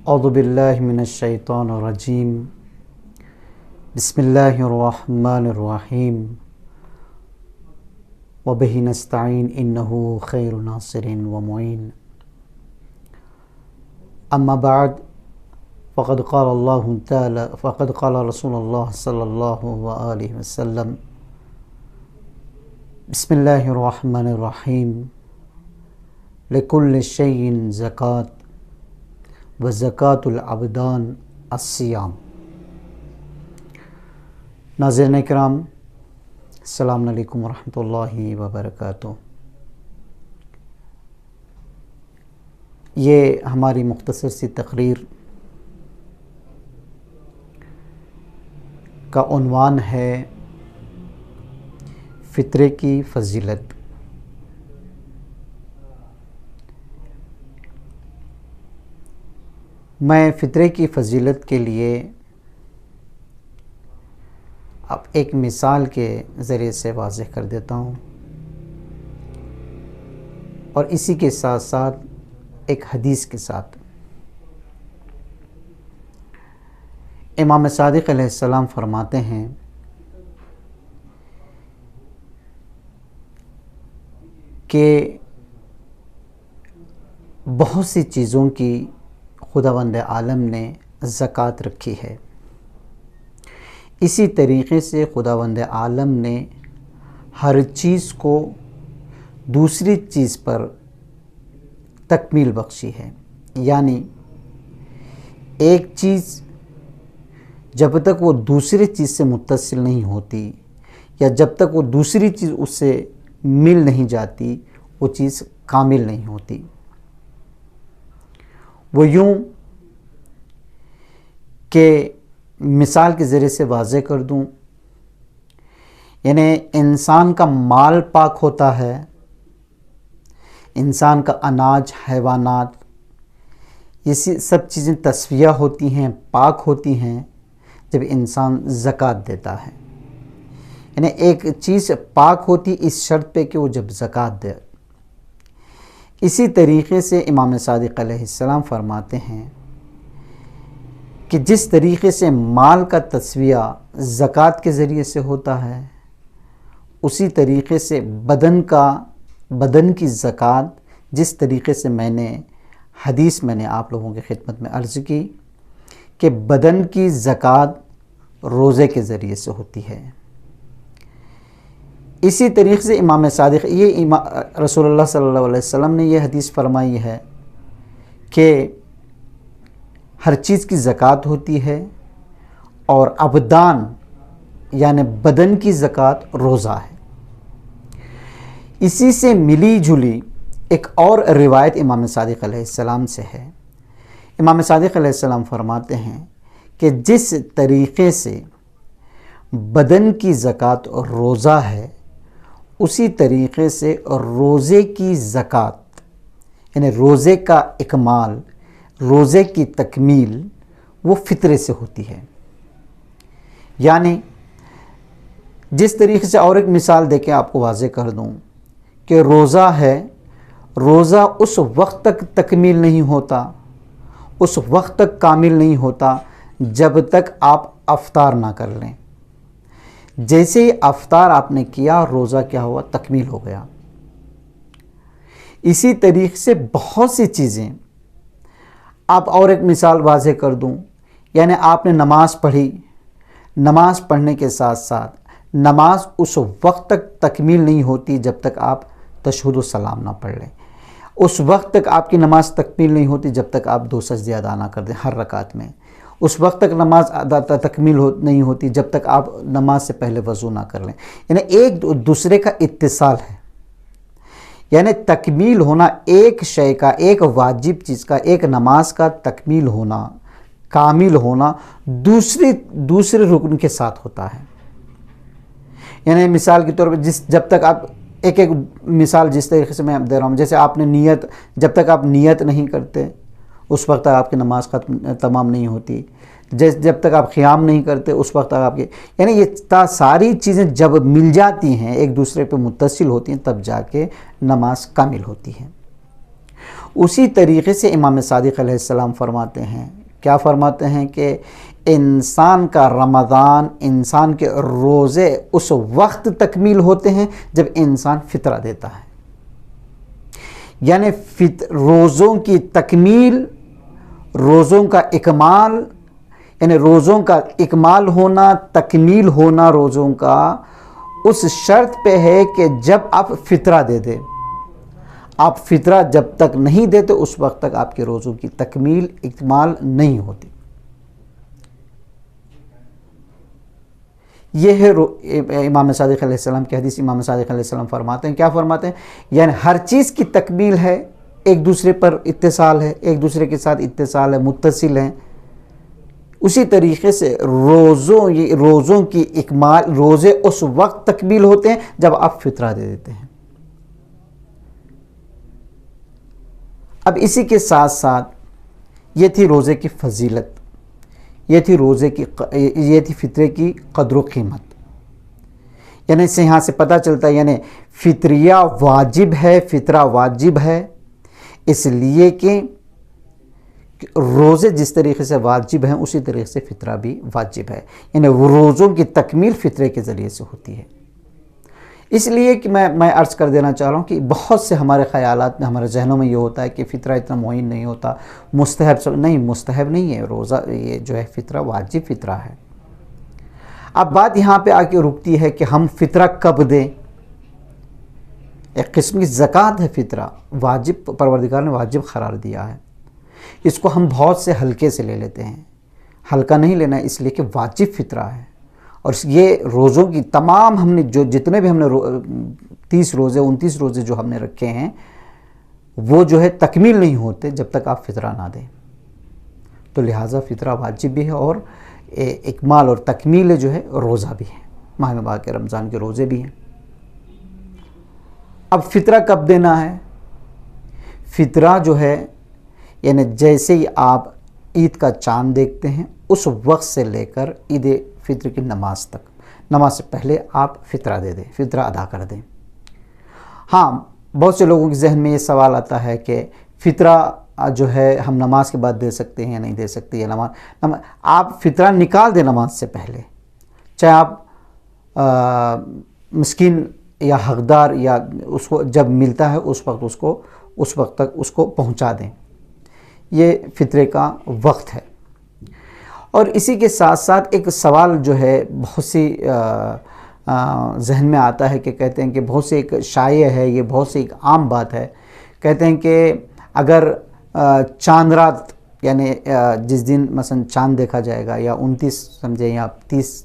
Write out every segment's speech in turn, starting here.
اعوذ باللہ من الشیطان الرجیم بسم اللہ الرحمن الرحیم وبہ نستعین انہ خیر ناصر ومعین اما بعد فقد قال رسول اللہ صلی اللہ وآلہ وسلم بسم اللہ الرحمن الرحیم لکل شیء زکاۃ وزکاۃ العبدان الصیام۔ ناظرین کرام، السلام علیکم ورحمۃ اللہ وبرکاتہ۔ یہ ہماری مختصر سی تقریر کا عنوان ہے فطرے کی فضیلت۔ میں فطرے کی فضیلت کے لیے اب ایک مثال کے ذریعے سے واضح کر دیتا ہوں، اور اسی کے ساتھ ساتھ ایک حدیث کے ساتھ۔ امام صادق علیہ السلام فرماتے ہیں کہ بہت سی چیزوں کی خداوند عالم نے زکوٰۃ رکھی ہے، اسی طریقے سے خداوند عالم نے ہر چیز کو دوسری چیز پر تکمیل بخشی ہے۔ یعنی ایک چیز جب تک وہ دوسری چیز سے متصل نہیں ہوتی، یا جب تک وہ دوسری چیز اس سے مل نہیں جاتی، وہ چیز کامل نہیں ہوتی۔ وہ یوں کہ مثال کے ذریعے سے واضح کر دوں، یعنی انسان کا مال پاک ہوتا ہے، انسان کا اناج، حیوانات، یہ سب چیزیں تصفیہ ہوتی ہیں، پاک ہوتی ہیں جب انسان زکوٰۃ دیتا ہے۔ یعنی ایک چیز پاک ہوتی اس شرط پہ کہ وہ جب زکوٰۃ دے۔ اسی طریقے سے امام صادق علیہ السلام فرماتے ہیں کہ جس طریقے سے مال کا تسویہ زکوٰۃ کے ذریعے سے ہوتا ہے، اسی طریقے سے بدن کی زکوٰۃ، جس طریقے سے میں نے حدیث آپ لوگوں کی خدمت میں عرض کی کہ بدن کی زکوٰۃ روزے کے ذریعے سے ہوتی ہے، اسی طریقے سے امام صادق رسول اللہ صلی اللہ علیہ وسلم نے یہ حدیث فرمائی ہے کہ ہر چیز کی زکوٰۃ ہوتی ہے، اور ابدان یعنی بدن کی زکوٰۃ روزہ ہے۔ اسی سے ملی جلی ایک اور روایت امام صادق علیہ السلام سے ہے۔ امام صادق علیہ السلام فرماتے ہیں کہ جس طریقے سے بدن کی زکوٰۃ روزہ ہے، اسی طریقے سے روزے کی زکوٰۃ یعنی روزے کا اکمال، روزے کی تکمیل وہ فطرے سے ہوتی ہے۔ یعنی جس طریقے سے اور ایک مثال دے کے آپ کو واضح کر دوں کہ روزہ ہے، روزہ اس وقت تک تکمیل نہیں ہوتا، اس وقت تک کامل نہیں ہوتا جب تک آپ افطار نہ کر لیں۔ جیسے ہی افطار آپ نے کیا، روزہ کیا ہوا؟ تکمیل ہو گیا۔ اسی طریقے سے بہت سی چیزیں، آپ اور ایک مثال واضح کر دوں، یعنی آپ نے نماز پڑھی، نماز پڑھنے کے ساتھ ساتھ نماز اس وقت تک تکمیل نہیں ہوتی جب تک آپ تشہد و سلام نہ پڑھ لیں، اس وقت تک آپ کی نماز تکمیل نہیں ہوتی جب تک آپ 2 سجدے ادا نہ کر دیں ہر رکعت میں، اس وقت تک نماز تکمیل نہیں ہوتی جب تک آپ نماز سے پہلے وضو نہ کر لیں۔ یعنی ایک دوسرے کا اتصال ہے، یعنی تکمیل ہونا ایک شے کا، ایک واجب چیز کا، ایک نماز کا تکمیل ہونا، کامل ہونا دوسرے رکن کے ساتھ ہوتا ہے۔ یعنی مثال کے طور پر جب تک آپ ایک مثال جس طریقے سے میں دے رہا ہوں، جیسے آپ نے جب تک آپ نیت نہیں کرتے اس وقت تک آپ کی نماز تمام نہیں ہوتی، جب تک آپ قیام نہیں کرتے اس وقت تک آپ کی، یعنی یہ ساری چیزیں جب مل جاتی ہیں، ایک دوسرے پہ متصل ہوتی ہیں، تب جا کے نماز کامل ہوتی ہے۔ اسی طریقے سے امام صادق علیہ السلام فرماتے ہیں، کیا فرماتے ہیں کہ انسان کا رمضان، انسان کے روزے اس وقت تکمیل ہوتے ہیں جب انسان فطرہ دیتا ہے۔ یعنی روزوں کی تکمیل، روزوں کا اکمال، یعنی روزوں کا اکمال ہونا، تکمیل ہونا روزوں کا اس شرط پہ ہے کہ جب آپ فطرہ دے دیں۔ آپ فطرہ جب تک نہیں دیتے اس وقت تک آپ کے روزوں کی تکمیل، اکمال نہیں ہوتی۔ یہ ہے امام صادق علیہ السلام کی حدیث۔ امام صادق علیہ السلام فرماتے ہیں، کیا فرماتے ہیں؟ یعنی ہر چیز کی تکمیل ہے، ایک دوسرے پر اتصال ہے، ایک دوسرے کے ساتھ اتصال ہے، متصل ہیں۔ اسی طریقے سے روزوں کی اکمال، روزے اس وقت تکمیل ہوتے ہیں جب آپ فطرہ دے دیتے ہیں۔ اب اسی کے ساتھ ساتھ یہ تھی روزے کی فضیلت، یہ تھی فطرے کی قدر و قیمت۔ یعنی اس سے یہاں سے پتہ چلتا ہے، یعنی فطریہ واجب ہے، فطرہ واجب ہے، اس لیے کہ روزے جس طریقے سے واجب ہیں اسی طریقے سے فطرہ بھی واجب ہے۔ یعنی وہ روزوں کی تکمیل فطرے کے ذریعے سے ہوتی ہے۔ اس لیے کہ میں عرض کر دینا چاہ رہا ہوں کہ بہت سے ہمارے خیالات میں، ہمارے ذہنوں میں یہ ہوتا ہے کہ فطرہ اتنا معین نہیں ہوتا، مستحب نہیں ہے روزہ، یہ جو ہے فطرہ واجب فطرہ ہے۔ اب بات یہاں پہ آ کے رکتی ہے کہ ہم فطرہ کب دیں؟ ایک قسم کی زکوٰۃ ہے فطرہ، واجب، پروردگار نے واجب قرار دیا ہے۔ اس کو ہم بہت سے ہلکے سے لے لیتے ہیں، ہلکا نہیں لینا ہے، اس لیے کہ واجب فطرہ ہے۔ اور یہ روزوں کی تمام ہم نے جتنے بھی ہم نے 30 روزے 29 روزے جو ہم نے رکھے ہیں وہ جو ہے تکمیل نہیں ہوتے جب تک آپ فطرہ نہ دیں۔ تو لہٰذا فطرہ واجب بھی ہے اور اکمال اور تکمیل جو ہے روزہ بھی ہے، ماہ مبارک رمضان کے روزے بھی ہیں۔ اب فطرہ کب دینا ہے؟ فطرہ جو ہے یعنی جیسے ہی آپ عید کا چاند دیکھتے ہیں اس وقت سے لے کر عید فطر کی نماز تک، نماز سے پہلے آپ فطرہ دے دیں، فطرہ ادا کر دیں۔ ہاں، بہت سے لوگوں کے ذہن میں یہ سوال آتا ہے کہ فطرہ جو ہے ہم نماز کے بعد دے سکتے ہیں یا نہیں دے سکتے، یا آپ فطرہ نکال دیں نماز سے پہلے، چاہے آپ مسکین یا حقدار یا اس کو جب ملتا ہے اس وقت تک اس کو پہنچا دیں۔ یہ فطرے کا وقت ہے۔ اور اسی کے ساتھ ساتھ ایک سوال جو ہے بہت سی ذہن میں آتا ہے کہ کہتے ہیں کہ بہت سے ایک شائع ہے، یہ بہت سی ایک عام بات ہے، کہتے ہیں کہ اگر چاند رات یعنی جس دن مثلا چاند دیکھا جائے گا یا 29 سمجھیں یا 30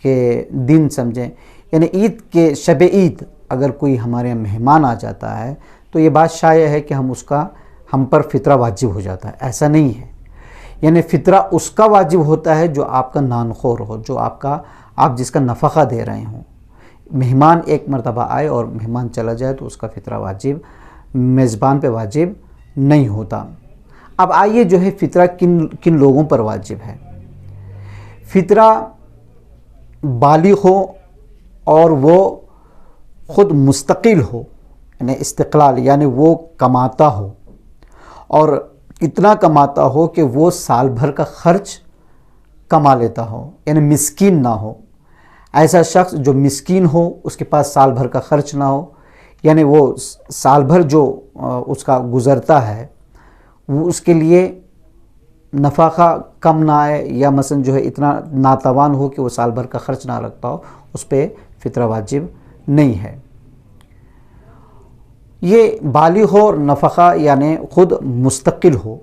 کے دن سمجھیں، یعنی عید کے شب عید اگر کوئی ہمارے یہاں مہمان آ جاتا ہے تو یہ بات شائع ہے کہ ہم پر فطرہ واجب ہو جاتا ہے۔ ایسا نہیں ہے، یعنی فطرہ اس کا واجب ہوتا ہے جو آپ کا نان خور ہو، جو آپ جس کا نفقہ دے رہے ہوں۔ مہمان ایک مرتبہ آئے اور مہمان چلا جائے تو اس کا فطرہ واجب میزبان پہ واجب نہیں ہوتا۔ اب آئیے جو ہے فطرہ کن لوگوں پر واجب ہے۔ فطرہ بالغ ہو اور وہ خود مستقل ہو، یعنی استقلال، یعنی وہ کماتا ہو اور اتنا کماتا ہو کہ وہ سال بھر کا خرچ کما لیتا ہو، یعنی مسکین نہ ہو۔ ایسا شخص جو مسکین ہو، اس کے پاس سال بھر کا خرچ نہ ہو، یعنی وہ سال بھر جو اس کا گزرتا ہے وہ اس کے لیے نفقہ کم نہ آئے، یا مثلا جو ہے اتنا ناتوان ہو کہ وہ سال بھر کا خرچ نہ رکھتا ہو، اس پہ فطرہ واجب نہیں ہے۔ یہ بالغ ہو اور نفقہ یعنی خود مستقل ہو۔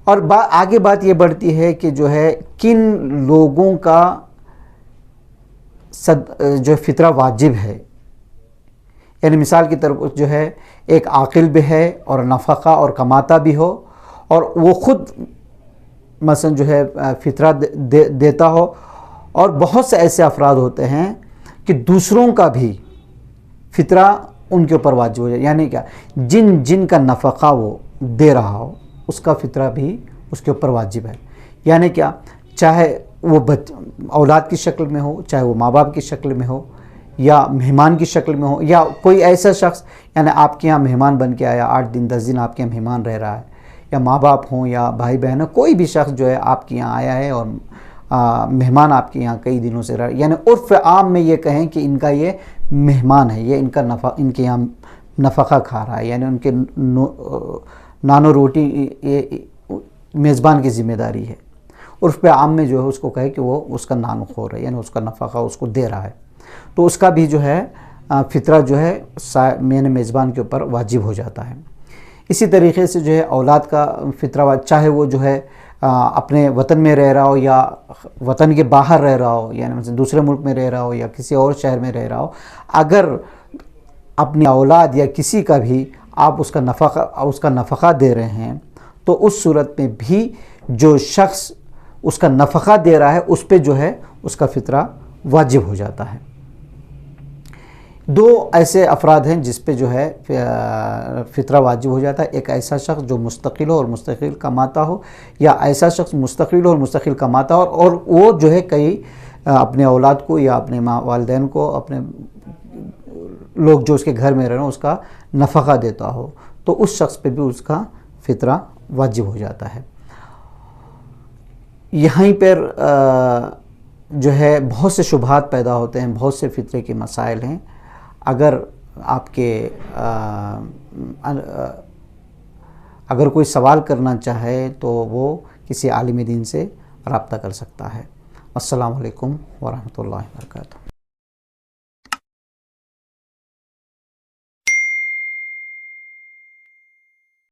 اور آگے بات یہ بڑھتی ہے کہ جو ہے کن لوگوں کا جو فطرہ واجب ہے، یعنی مثال کی طرف جو ہے ایک عاقل بھی ہے اور نفقہ اور کماتا بھی ہو، اور وہ خود مثلا جو ہے فطرہ دیتا ہو، اور بہت سے ایسے افراد ہوتے ہیں کہ دوسروں کا بھی فطرہ ان کے اوپر واجب ہو جائے، یعنی کیا، جن کا نفقہ وہ دے رہا ہو اس کا فطرہ بھی اس کے اوپر واجب ہے۔ یعنی کیا، چاہے وہ اولاد کی شکل میں ہو، چاہے وہ ماں باپ کی شکل میں ہو، یا مہمان کی شکل میں ہو، یا کوئی ایسا شخص یعنی آپ کے یہاں مہمان بن کے آیا، 8 دن 10 دن آپ کے یہاں مہمان رہ رہا ہے، یا ماں باپ ہوں یا بھائی بہن ہوں، کوئی بھی شخص جو ہے آپ کے یہاں آیا ہے اور مہمان آپ کے یہاں کئی دنوں سے رہ، یعنی عرف عام میں یہ کہیں کہ ان کا یہ مہمان ہے، یہ ان کے یہاں نفقہ کھا رہا ہے، یعنی ان کے نان و روٹی میزبان کی ذمہ داری ہے۔ عرف عام میں جو ہے اس کو کہے کہ وہ اس کا نان خور ہے، یعنی اس کا نفقہ اس کو دے رہا ہے، تو اس کا بھی جو ہے فطرہ جو ہے میزبان کے اوپر واجب ہو جاتا ہے۔ اسی طریقے سے جو ہے اولاد کا فطرہ، چاہے وہ جو ہے اپنے وطن میں رہ رہا ہو یا وطن کے باہر رہ رہا ہو، یعنی مثلا دوسرے ملک میں رہ رہا ہو یا کسی اور شہر میں رہ رہا ہو، اگر اپنی اولاد یا کسی کا بھی آپ اس کا نفقہ دے رہے ہیں، تو اس صورت میں بھی جو شخص اس کا نفقہ دے رہا ہے اس پہ جو ہے اس کا فطرہ واجب ہو جاتا ہے۔ 2 ایسے افراد ہیں جس پہ جو ہے فطرہ واجب ہو جاتا ہے، ایک ایسا شخص جو مستقل ہو اور مستقل کماتا ہو، یا ایسا شخص مستقل ہو اور مستقل کماتا ہو اور وہ جو ہے کئی اپنے اولاد کو یا اپنے والدین کو، اپنے لوگ جو اس کے گھر میں رہ رہے ہیں اس کا نفقہ دیتا ہو، تو اس شخص پہ بھی اس کا فطرہ واجب ہو جاتا ہے۔ یہیں پر جو ہے بہت سے شبہات پیدا ہوتے ہیں، بہت سے فطرے کے مسائل ہیں۔ اگر کوئی سوال کرنا چاہے تو وہ کسی عالم دین سے رابطہ کر سکتا ہے۔ السلام علیکم ورحمۃ اللہ وبرکاتہ۔